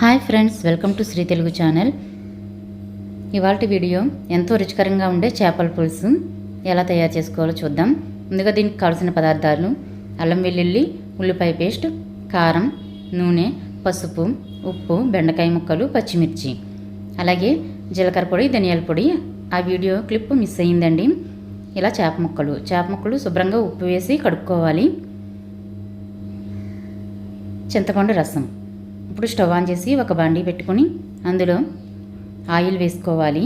Hi friends, welcome to Sri Telugu channel. ఇవాల్టి video ఎంతో రుచికరంగా ఉండే చేపల పులుసు ఎలా తయారు చేసుకోవాలో చూద్దాం. ముందుగా దీనికి కావాల్సిన పదార్థాలు: అల్లం వెల్లుల్లి, ఉల్లిపాయ పేస్ట్, కారం, నూనె, పసుపు, ఉప్పు, బెండకాయ ముక్కలు, పచ్చిమిర్చి, అలాగే జీలకర్ర పొడి, ధనియాల పొడి. ఆ వీడియో క్లిప్ మిస్ అయ్యిందండి. ఇలా చేప ముక్కలు శుభ్రంగా ఉప్పు వేసి కడుక్కోవాలి. చింతపండు రసం. ఇప్పుడు స్టవ్ ఆన్ చేసి ఒక బాండీ పెట్టుకొని అందులో ఆయిల్ వేసుకోవాలి.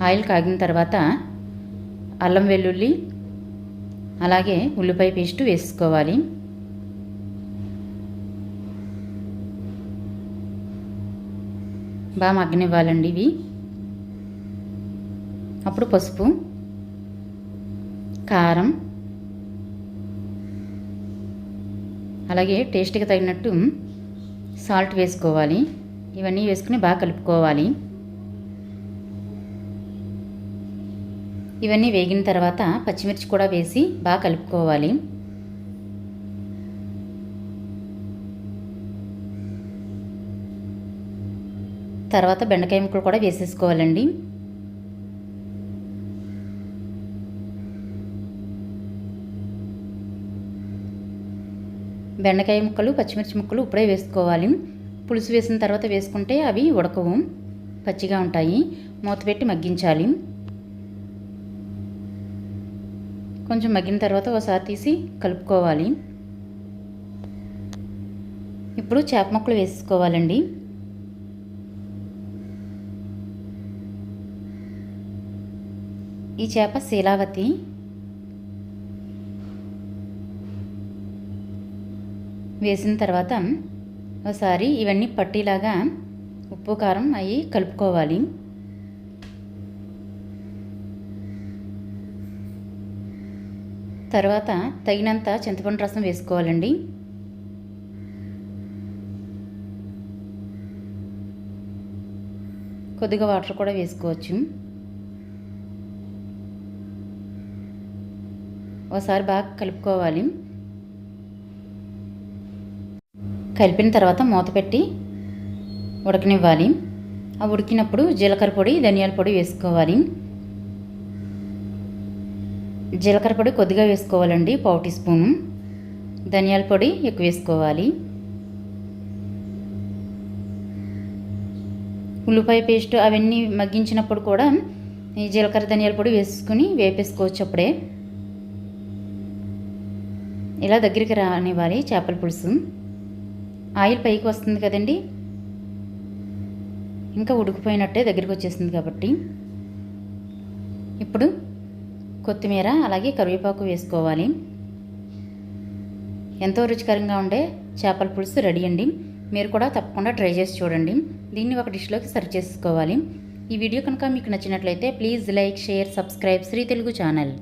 ఆయిల్ కాగిన తర్వాత అల్లం వెల్లుల్లి అలాగే ఉల్లిపాయ పేస్ట్ వేసుకోవాలి. బాగా మగ్గనివ్వాలండి ఇవి. అప్పుడు పసుపు, కారం, అలాగే టేస్ట్కి తగినట్టు సాల్ట్ వేసుకోవాలి. ఇవన్నీ వేసుకుని బాగా కలుపుకోవాలి. ఇవన్నీ వేగిన తర్వాత పచ్చిమిర్చి కూడా వేసి బాగా కలుపుకోవాలి. తర్వాత బెండకాయ ముక్కలు కూడా వేసేసుకోవాలండి. బెండకాయ ముక్కలు, పచ్చిమిర్చి ముక్కలు ఇప్పుడే వేసుకోవాలి. పులుసు వేసిన తర్వాత వేసుకుంటే అవి ఉడకవు, పచ్చిగా ఉంటాయి. మూత పెట్టి మగ్గించాలి. కొంచెం మగ్గిన తర్వాత ఒకసారి తీసి కలుపుకోవాలి. ఇప్పుడు చేప ముక్కలు వేసుకోవాలండి. ఈ చేప శీలావతి. వేసిన తర్వాత ఒకసారి ఇవన్నీ పట్టీలాగా ఉప్పు కారం అవి కలుపుకోవాలి. తర్వాత తగినంత చింతపండు రసం వేసుకోవాలండి. కొద్దిగా వాటర్ కూడా వేసుకోవచ్చు. ఒకసారి బాగా కలుపుకోవాలి. కలిపిన తర్వాత మూత పెట్టి ఉడకనివ్వాలి. ఆ ఉడికినప్పుడు జీలకర్ర పొడి, ధనియాల పొడి వేసుకోవాలి. జీలకర్ర పొడి కొద్దిగా వేసుకోవాలండి, 1/2 టీ స్పూను. ధనియాల పొడి ఎక్కువ వేసుకోవాలి. ఉల్లిపాయ పేస్ట్ అవన్నీ మగ్గించినప్పుడు కూడా ఈ జీలకర్ర, ధనియాల పొడి వేసుకుని వేపేసుకోవచ్చు. అప్పుడే ఇలా దగ్గరికి రానివ్వాలి చేపల పులుసు. ఆయిల్ పైకి వస్తుంది కదండి, ఇంకా ఉడికిపోయినట్టే దగ్గరికి వచ్చేసింది కాబట్టి ఇప్పుడు కొత్తిమీర అలాగే కరివేపాకు వేసుకోవాలి. ఎంతో రుచికరంగా ఉండే చేపల పులుసు రెడీ అండి. మీరు కూడా తప్పకుండా ట్రై చేసి చూడండి. దీన్ని ఒక డిష్లోకి సర్వ్ చేసుకోవాలి. ఈ వీడియో కనుక మీకు నచ్చినట్లయితే please like, share, subscribe Sri Telugu channel.